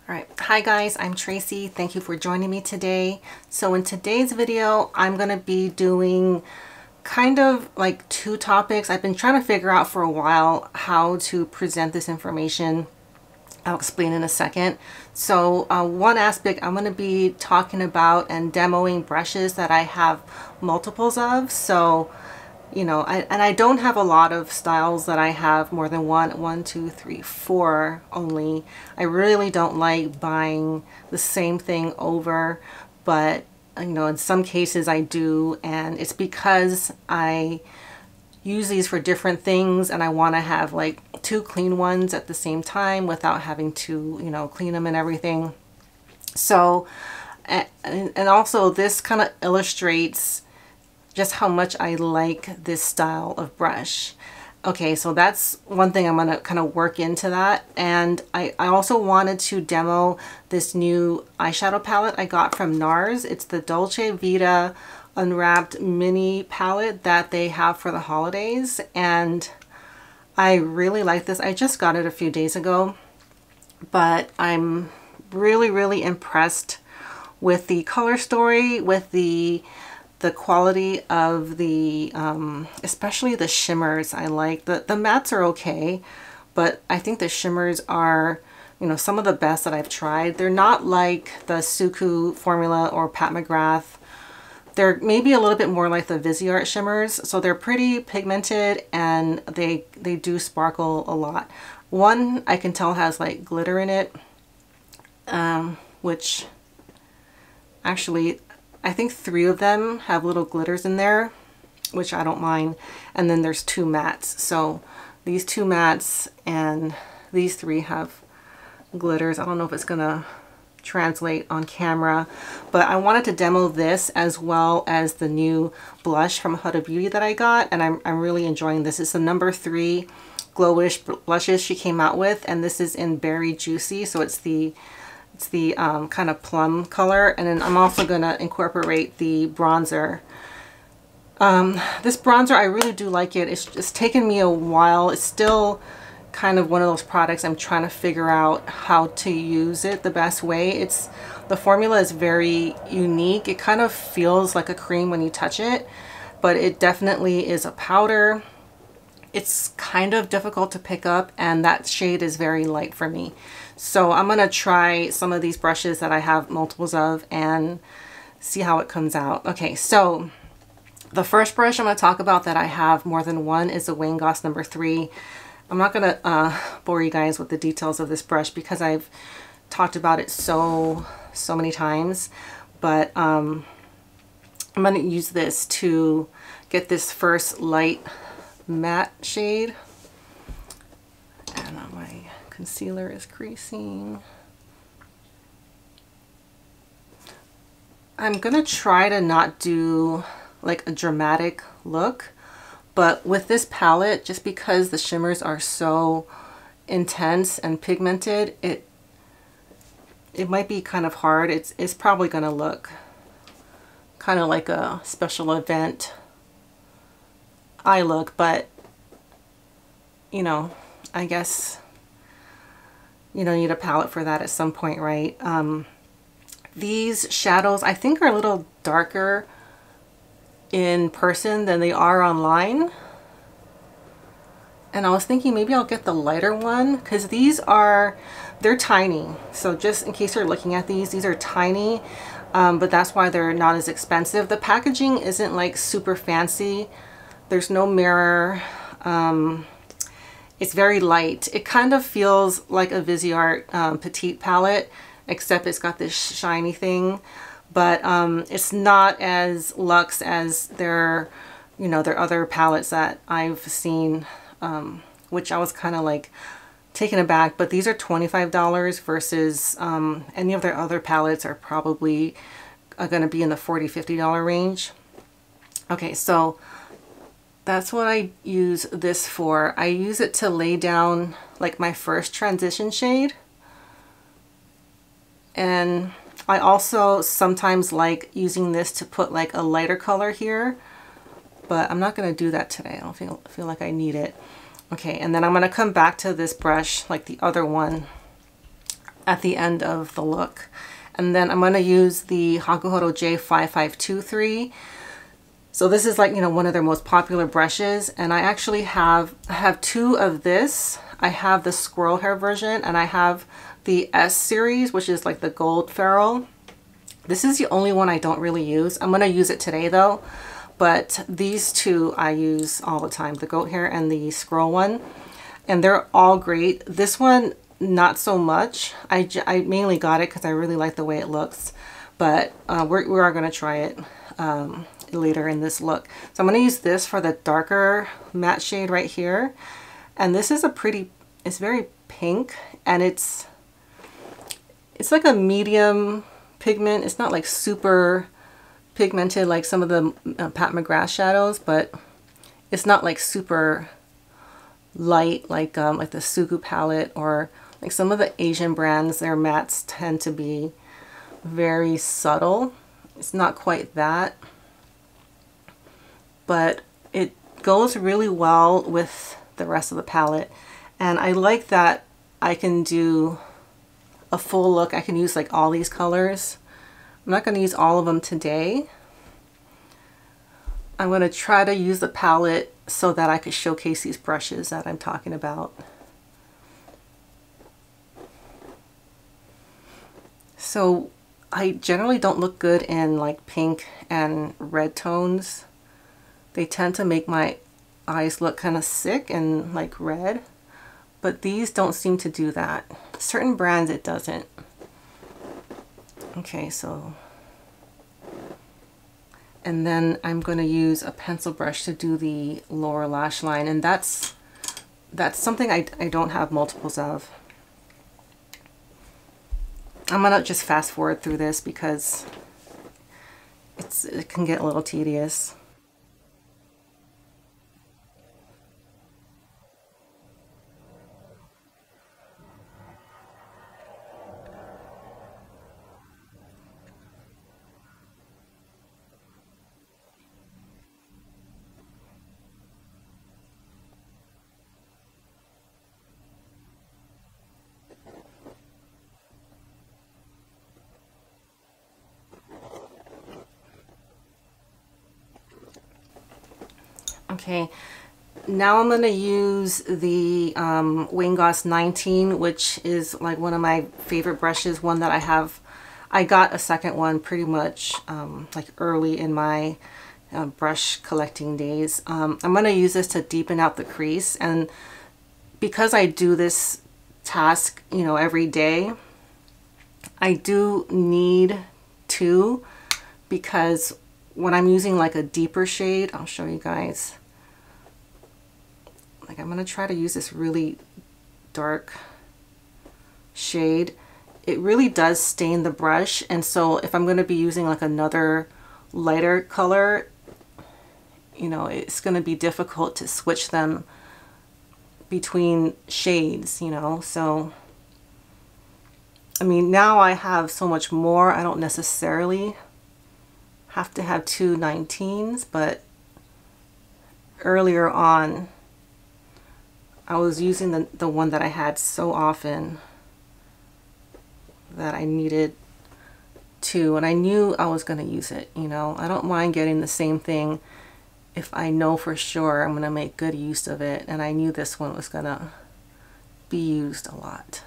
Alright, hi guys, I'm Tracy. Thank you for joining me today. So in today's video, I'm going to be doing kind of like two topics. I've been trying to figure out for a while how to present this information. I'll explain in a second. So one aspect I'm going to be talking about and demoing brushes that I have multiples of. So you know, I don't have a lot of styles that I have more than one, two, three, four only. I really don't like buying the same thing over, but you know, in some cases I do, and it's because I use these for different things and I want to have like two clean ones at the same time without having to, you know, clean them and everything. So, and also this kind of illustrates just how much I like this style of brush. Okay, so that's one thing I'm gonna kind of work into that. And I also wanted to demo this new eyeshadow palette I got from NARS. It's the Dolce Vita Unwrapped Mini palette that they have for the holidays. And I really like this. I just got it a few days ago, but I'm really impressed with the color story, with the quality of the especially the shimmers. I like the mattes are okay, but I think the shimmers are, you know, some of the best that I've tried. They're not like the Suku formula or Pat McGrath. They're maybe a little bit more like the Viseart shimmers, so they're pretty pigmented and they do sparkle a lot. One I can tell has like glitter in it, which actually I think 3 of them have little glitters in there, which I don't mind. And then there's 2 mattes. So these 2 mattes and these 3 have glitters. I don't know if it's gonna translate on camera, but I wanted to demo this as well as the new blush from Huda Beauty that I got, and I'm really enjoying this. It's the number 3 Glowish blushes she came out with, and this is in Berry Juicy, so it's the kind of plum color. And then I'm also going to incorporate the bronzer. This bronzer, I really do like it. It's taken me a while. It's still kind of one of those products I'm trying to figure out how to use it the best way. The formula is very unique. It kind of feels like a cream when you touch it, but it definitely is a powder. It's kind of difficult to pick up, and that shade is very light for me. So I'm going to try some of these brushes that I have multiples of and see how it comes out. Okay, so the first brush I'm going to talk about that I have more than one is the Goss number 3. I'm not going to bore you guys with the details of this brush because I've talked about it so many times, but I'm going to use this to get this first light matte shade. And my concealer is creasing. I'm gonna try to not do like a dramatic look, but with this palette, just because the shimmers are so intense and pigmented, it might be kind of hard. It's probably gonna look kind of like a special event eye look, but you know, I guess you know, need a palette for that at some point, right? These shadows I think are a little darker in person than they are online, and I was thinking maybe I'll get the lighter one because they're tiny. So just in case you're looking at these are tiny, but that's why they're not as expensive. The packaging isn't like super fancy. There's no mirror. It's very light. It kind of feels like a Viseart Petite palette, except it's got this shiny thing. But it's not as luxe as their other palettes that I've seen, which I was kind of like taken aback. But these are $25 versus any of their other palettes are probably going to be in the $40, $50 range. Okay, so that's what I use this for. I use it to lay down like my first transition shade. And I also sometimes like using this to put like a lighter color here, but I'm not going to do that today. I don't feel like I need it. Okay, and then I'm going to come back to this brush like the other one at the end of the look. And then I'm going to use the Hakuhodo J5523. So this is like, you know, one of their most popular brushes. And I actually have two of this. I have the squirrel hair version and I have the S series, which is like the gold ferrule. This is the only one I don't really use. I'm going to use it today though. But these two I use all the time, the goat hair and the squirrel one. And they're all great. This one, not so much. I mainly got it because I really like the way it looks. But we are going to try it later in this look. So I'm going to use this for the darker matte shade right here. And this is a pretty, it's very pink. And it's like a medium pigment. It's not like super pigmented like some of the Pat McGrath shadows, but it's not like super light like the Sugu palette or like some of the Asian brands. Their mattes tend to be very subtle. It's not quite that, but it goes really well with the rest of the palette. And I like that I can do a full look. I can use like all these colors. I'm not going to use all of them today. I'm going to try to use the palette so that I could showcase these brushes that I'm talking about. So I generally don't look good in like pink and red tones. They tend to make my eyes look kind of sick and like red, but these don't seem to do that. Certain brands it doesn't. Okay, so, and then I'm going to use a pencil brush to do the lower lash line, and that's something I don't have multiples of. I'm going to just fast forward through this because it can get a little tedious. Okay, now I'm going to use the Goss 19, which is like one of my favorite brushes, one that I got a second one pretty much like early in my brush collecting days. I'm going to use this to deepen out the crease, and because I do this task, you know, every day, I do need two, because when I'm using like a deeper shade, I'll show you guys. Like I'm going to try to use this really dark shade. It really does stain the brush, and so if I'm going to be using like another lighter color, you know, it's going to be difficult to switch them between shades, you know. So I mean, now I have so much more, I don't necessarily have to have two 19s, but earlier on I was using the one that I had so often that I needed two, and I knew I was going to use it, you know. I don't mind getting the same thing if I know for sure I'm going to make good use of it, and I knew this one was going to be used a lot.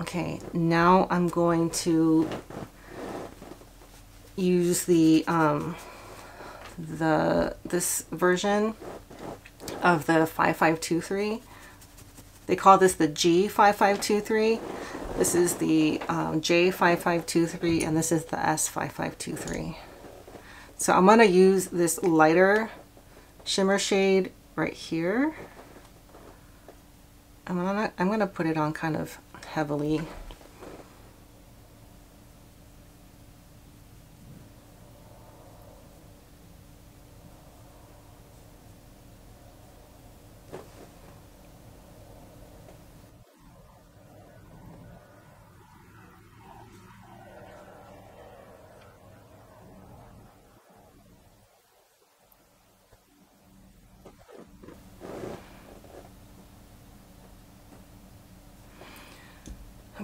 Okay, now I'm going to use this version of the 5523. They call this the G5523. This is the J5523, and this is the S5523. So I'm going to use this lighter shimmer shade right here. I'm gonna put it on kind of heavily.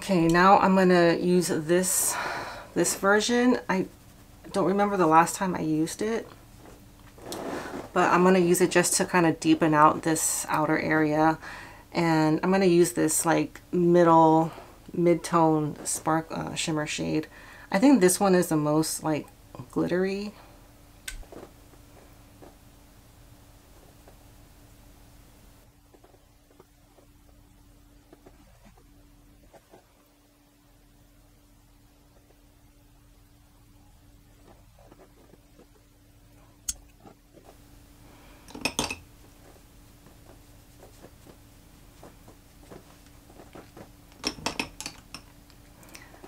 Okay, now I'm gonna use this version. I don't remember the last time I used it, but I'm gonna use it just to kind of deepen out this outer area. And I'm gonna use this like mid-tone spark shimmer shade. I think this one is the most like glittery.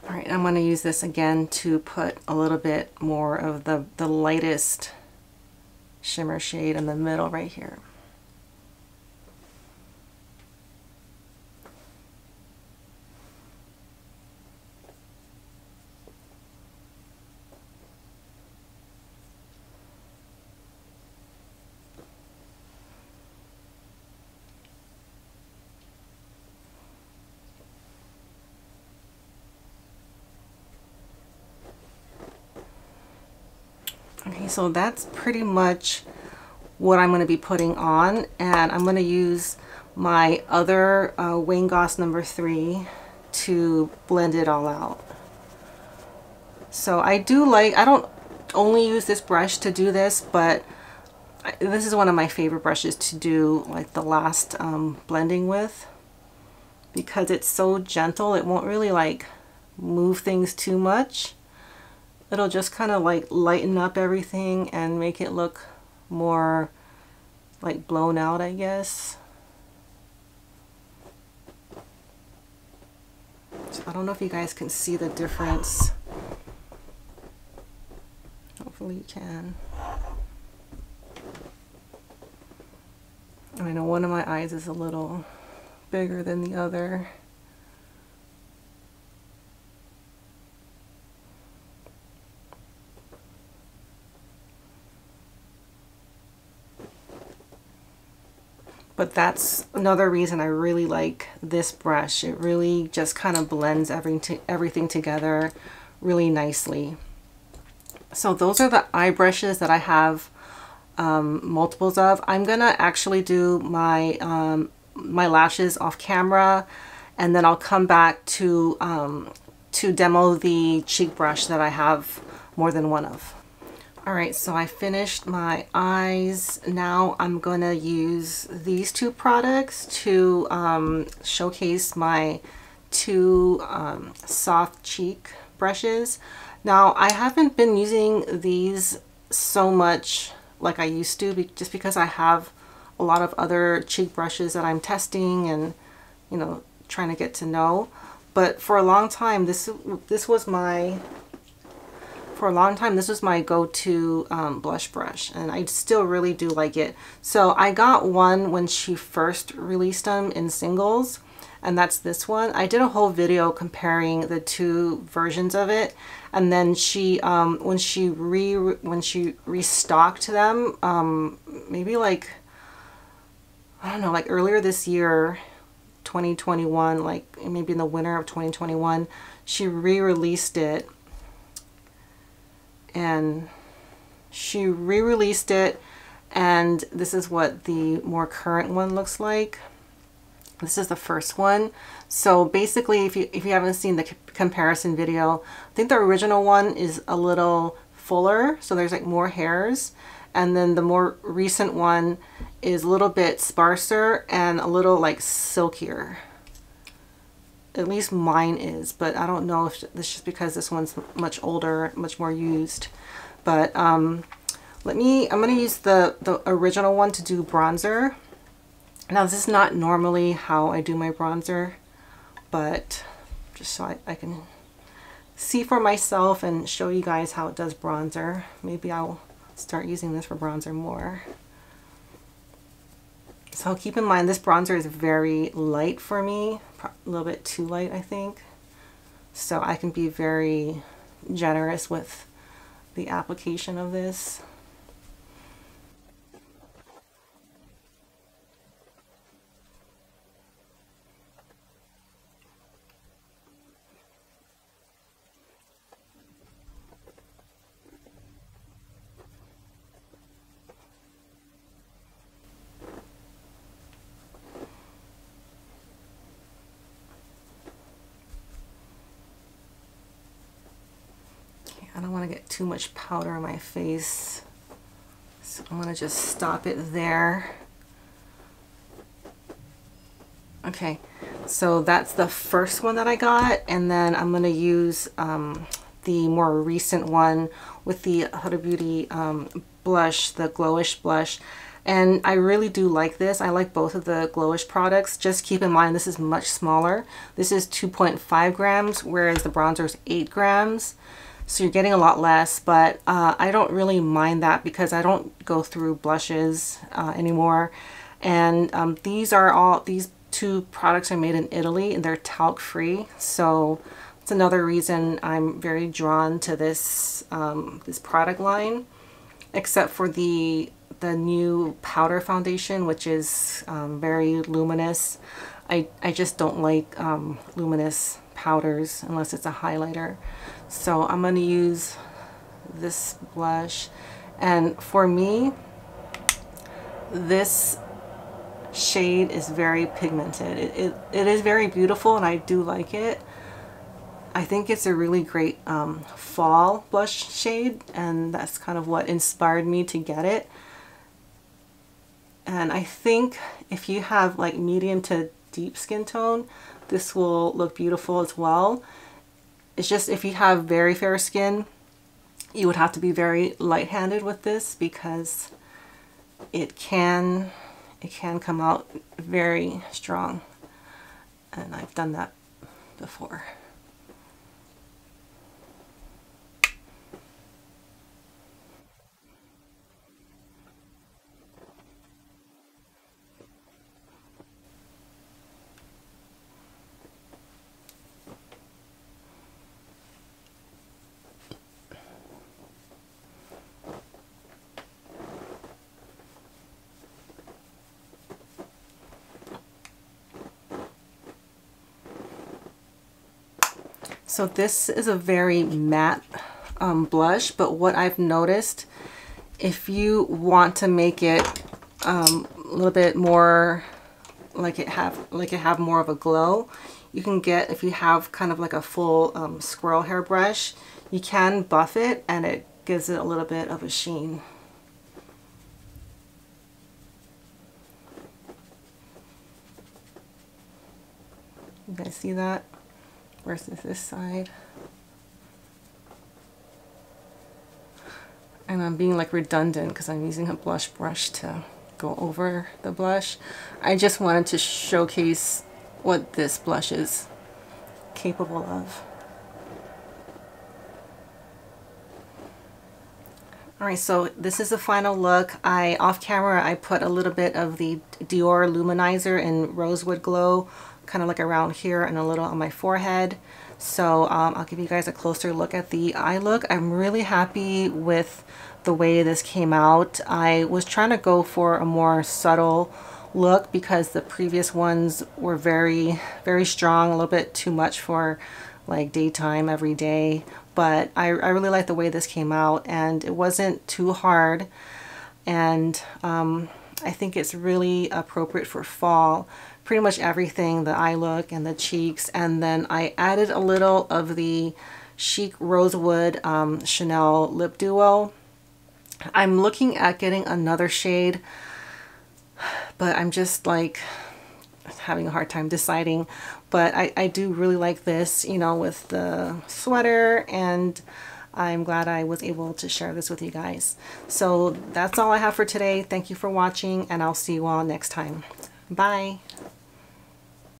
All right, I'm going to use this again to put a little bit more of the lightest shimmer shade in the middle right here. Okay, so that's pretty much what I'm going to be putting on, and I'm going to use my other Wayne Goss number 3 to blend it all out. So I don't only use this brush to do this, but this is one of my favorite brushes to do like the last blending with, because it's so gentle. It won't really like move things too much. It'll just kind of like lighten up everything and make it look more like blown out, I guess. So I don't know if you guys can see the difference. Hopefully you can. I know one of my eyes is a little bigger than the other. But that's another reason I really like this brush. It really just kind of blends everything together really nicely. So those are the eye brushes that I have multiples of. I'm gonna actually do my my lashes off camera, and then I'll come back to demo the cheek brush that I have more than one of. Alright, so I finished my eyes. Now I'm going to use these two products to showcase my two soft cheek brushes. Now I haven't been using these so much like I used to, just because I have a lot of other cheek brushes that I'm testing and, you know, trying to get to know. But for a long time, this was my go-to blush brush, and I still really do like it. So I got one when she first released them in singles, and that's this one. I did a whole video comparing the two versions of it, and then she when she restocked them, maybe like, I don't know, like earlier this year, 2021, like maybe in the winter of 2021, she re-released it. And she re-released it, and this is what the more current one looks like. This is the first one. So basically, if you haven't seen the comparison video, I think the original one is a little fuller, so there's like more hairs, and then the more recent one is a little bit sparser and a little like silkier. At least mine is, but I don't know if this is just because this one's much older, much more used. But I'm gonna use the original one to do bronzer. Now this is not normally how I do my bronzer, but just so I can see for myself and show you guys how it does bronzer. Maybe I'll start using this for bronzer more. So keep in mind, this bronzer is very light for me, a little bit too light, I think. So I can be very generous with the application of this. too much powder on my face. So I'm gonna just stop it there. Okay, so that's the first one that I got, and then I'm gonna use the more recent one with the Huda Beauty blush, the Glowish blush. And I really do like this. I like both of the Glowish products. Just keep in mind this is much smaller. This is 2.5 grams, whereas the bronzer is 8 grams. So you're getting a lot less, but I don't really mind that because I don't go through blushes anymore. And these two products are made in Italy and they're talc free. So it's another reason I'm very drawn to this this product line, except for the new powder foundation, which is very luminous. I just don't like luminous powders unless it's a highlighter. So I'm going to use this blush, and for me this shade is very pigmented. It is very beautiful and I do like it. I think it's a really great fall blush shade, and that's kind of what inspired me to get it. And I think if you have like medium to deep skin tone, this will look beautiful as well. It's just if you have very fair skin, you would have to be very light-handed with this because it can come out very strong. And I've done that before. So this is a very matte blush, but what I've noticed, if you want to make it a little bit more like it have more of a glow, you can get, if you have kind of like a full squirrel hair brush, you can buff it and it gives it a little bit of a sheen. You guys see that? Versus this side. And I'm being like redundant because I'm using a blush brush to go over the blush. I just wanted to showcase what this blush is capable of. Alright, so this is the final look. Off camera, I put a little bit of the Dior Luminizer in Rosewood Glow, kind of like around here and a little on my forehead. So I'll give you guys a closer look at the eye look. I'm really happy with the way this came out. I was trying to go for a more subtle look because the previous ones were very, very strong, a little bit too much for like daytime, every day. But I really like the way this came out, and it wasn't too hard. And I think it's really appropriate for fall. Pretty much everything, the eye look and the cheeks. And then I added a little of the Chic Rosewood Chanel Lip Duo. I'm looking at getting another shade, but I'm just like having a hard time deciding. But I do really like this, you know, with the sweater, and I'm glad I was able to share this with you guys. So that's all I have for today. Thank you for watching, and I'll see you all next time. Bye.